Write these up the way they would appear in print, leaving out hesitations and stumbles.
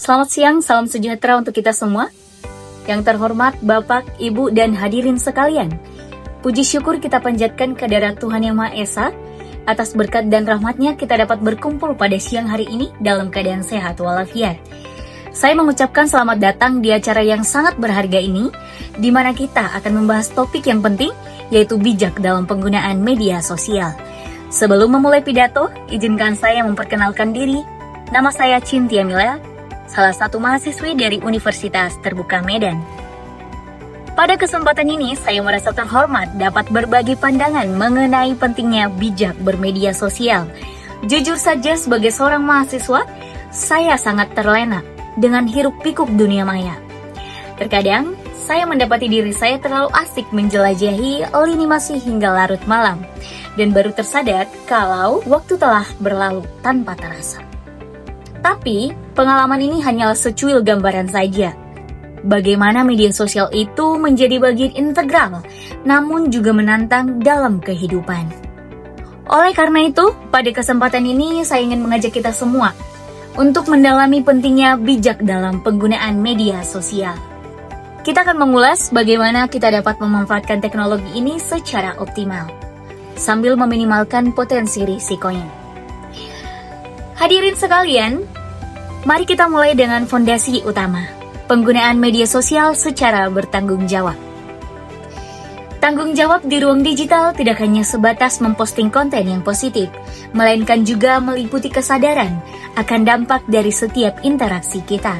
Selamat siang, salam sejahtera untuk kita semua. Yang terhormat Bapak, Ibu, dan hadirin sekalian, puji syukur kita panjatkan kehadirat Tuhan Yang Maha Esa. Atas berkat dan rahmatnya kita dapat berkumpul pada siang hari ini dalam keadaan sehat walafiat. Saya mengucapkan selamat datang di acara yang sangat berharga ini, di mana kita akan membahas topik yang penting, yaitu bijak dalam penggunaan media sosial. Sebelum memulai pidato, izinkan saya memperkenalkan diri. Nama saya Cynthia Mila, salah satu mahasiswi dari Universitas Terbuka Medan. Pada kesempatan ini, saya merasa terhormat dapat berbagi pandangan mengenai pentingnya bijak bermedia sosial. Jujur saja, sebagai seorang mahasiswa, saya sangat terlena dengan hiruk-pikuk dunia maya. Terkadang, saya mendapati diri saya terlalu asik menjelajahi lini masa hingga larut malam, dan baru tersadar kalau waktu telah berlalu tanpa terasa. Tapi, pengalaman ini hanyalah secuil gambaran saja. Bagaimana media sosial itu menjadi bagian integral, namun juga menantang dalam kehidupan. Oleh karena itu, pada kesempatan ini saya ingin mengajak kita semua untuk mendalami pentingnya bijak dalam penggunaan media sosial. Kita akan mengulas bagaimana kita dapat memanfaatkan teknologi ini secara optimal, sambil meminimalkan potensi risikonya. Hadirin sekalian, mari kita mulai dengan fondasi utama. Penggunaan media sosial secara bertanggung jawab. Tanggung jawab di ruang digital tidak hanya sebatas memposting konten yang positif, melainkan juga meliputi kesadaran akan dampak dari setiap interaksi kita.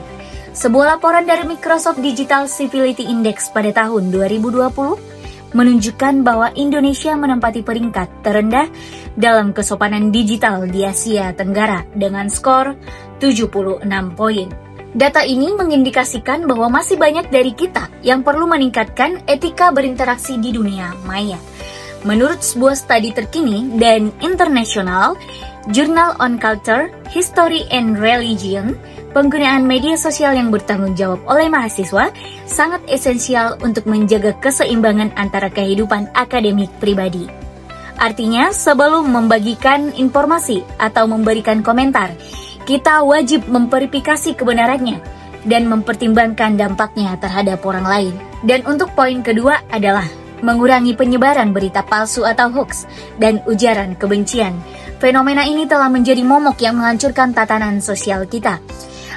Sebuah laporan dari Microsoft Digital Civility Index pada tahun 2020 menunjukkan bahwa Indonesia menempati peringkat terendah dalam kesopanan digital di Asia Tenggara dengan skor 76 poin. Data ini mengindikasikan bahwa masih banyak dari kita yang perlu meningkatkan etika berinteraksi di dunia maya. Menurut sebuah studi terkini dan internasional, Journal on Culture, History and Religion, penggunaan media sosial yang bertanggung jawab oleh mahasiswa sangat esensial untuk menjaga keseimbangan antara kehidupan akademik pribadi. Artinya, sebelum membagikan informasi atau memberikan komentar, kita wajib memverifikasi kebenarannya dan mempertimbangkan dampaknya terhadap orang lain. Dan untuk poin kedua adalah mengurangi penyebaran berita palsu atau hoax dan ujaran kebencian. Fenomena ini telah menjadi momok yang menghancurkan tatanan sosial kita.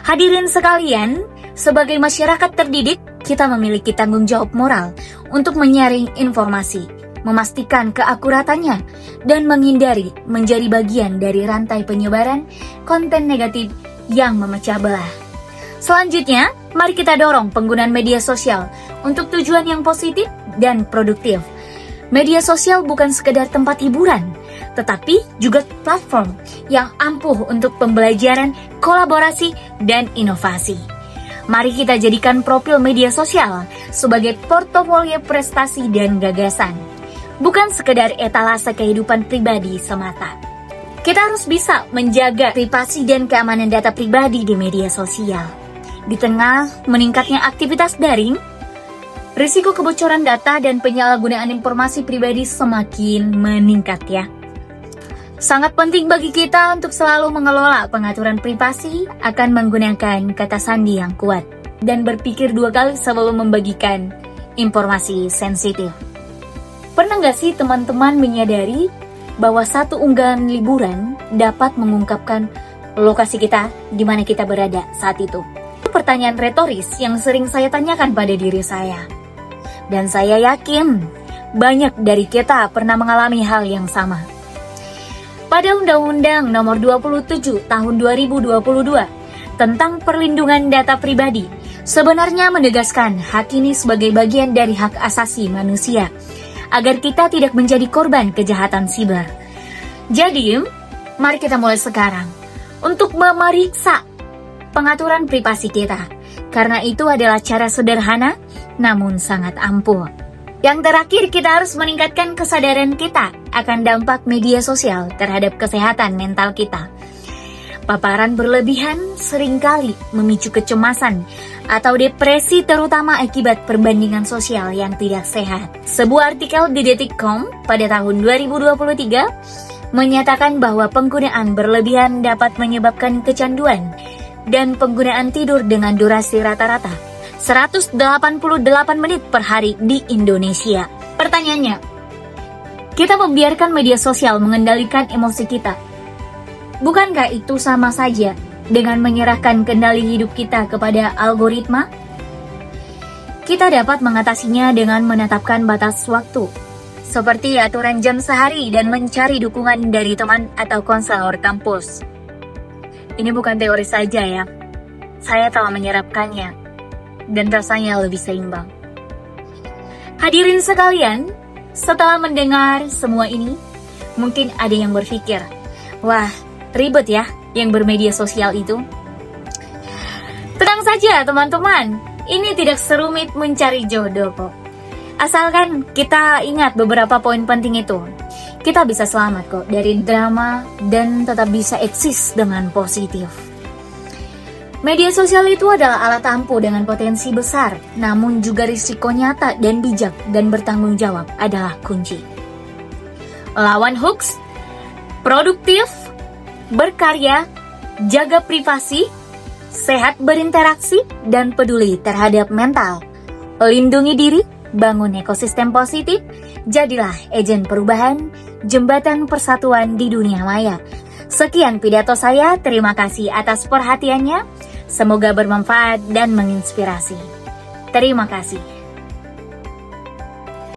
Hadirin sekalian, sebagai masyarakat terdidik, kita memiliki tanggung jawab moral untuk menyaring informasi, memastikan keakuratannya, dan menghindari menjadi bagian dari rantai penyebaran konten negatif yang memecah belah. Selanjutnya, mari kita dorong penggunaan media sosial untuk tujuan yang positif dan produktif. Media sosial bukan sekedar tempat hiburan, tetapi juga platform yang ampuh untuk pembelajaran, kolaborasi, dan inovasi. Mari kita jadikan profil media sosial sebagai portofolio prestasi dan gagasan, bukan sekedar etalase kehidupan pribadi semata. Kita harus bisa menjaga privasi dan keamanan data pribadi di media sosial. Di tengah meningkatnya aktivitas daring, risiko kebocoran data dan penyalahgunaan informasi pribadi semakin meningkat ya. Sangat penting bagi kita untuk selalu mengelola pengaturan privasi akan menggunakan kata sandi yang kuat dan berpikir dua kali sebelum membagikan informasi sensitif. Pernah nggak sih teman-teman menyadari bahwa satu unggahan liburan dapat mengungkapkan lokasi kita di mana kita berada saat itu? Itu pertanyaan retoris yang sering saya tanyakan pada diri saya. Dan saya yakin banyak dari kita pernah mengalami hal yang sama. Pada Undang-Undang Nomor 27 Tahun 2022 tentang Perlindungan Data Pribadi, sebenarnya menegaskan hak ini sebagai bagian dari hak asasi manusia, agar kita tidak menjadi korban kejahatan siber. Jadi, mari kita mulai sekarang untuk memeriksa pengaturan privasi kita, karena itu adalah cara sederhana namun sangat ampuh. Yang terakhir, kita harus meningkatkan kesadaran kita akan dampak media sosial terhadap kesehatan mental kita. Paparan berlebihan seringkali memicu kecemasan atau depresi, terutama akibat perbandingan sosial yang tidak sehat. Sebuah artikel di Detik.com pada tahun 2023 menyatakan bahwa penggunaan berlebihan dapat menyebabkan kecanduan dan penggunaan tidur dengan durasi rata-rata 188 menit per hari di Indonesia. Pertanyaannya, kita membiarkan media sosial mengendalikan emosi kita. Bukankah itu sama saja dengan menyerahkan kendali hidup kita kepada algoritma? Kita dapat mengatasinya dengan menetapkan batas waktu, seperti aturan jam sehari dan mencari dukungan dari teman atau konselor kampus. Ini bukan teori saja ya, saya telah menyerapkannya dan rasanya lebih seimbang. Hadirin sekalian, setelah mendengar semua ini, mungkin ada yang berpikir, wah ribet ya yang bermedia sosial itu. Tenang saja teman-teman, ini tidak serumit mencari jodoh kok. Asalkan kita ingat beberapa poin penting itu, kita bisa selamat kok dari drama dan tetap bisa eksis dengan positif. Media sosial itu adalah alat ampuh dengan potensi besar, namun juga risiko nyata dan bijak dan bertanggung jawab adalah kunci. Lawan hoax, produktif, berkarya, jaga privasi, sehat berinteraksi, dan peduli terhadap mental. Lindungi diri, bangun ekosistem positif, jadilah agen perubahan, jembatan persatuan di dunia maya. Sekian pidato saya, terima kasih atas perhatiannya. Semoga bermanfaat dan menginspirasi. Terima kasih.